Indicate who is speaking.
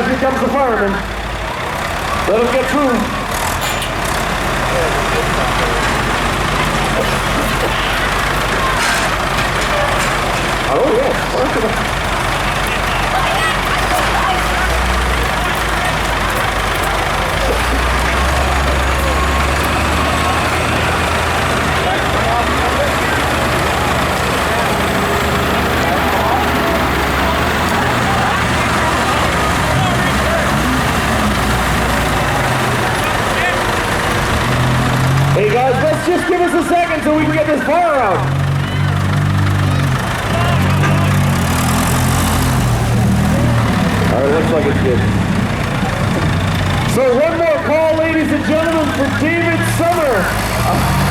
Speaker 1: guys, here comes the fireman. Let him get through. Oh, yeah. Hey guys, let's just give us a second so we can get this fire out. All right, looks like it's good. So one more call, ladies and gentlemen, for David Summer.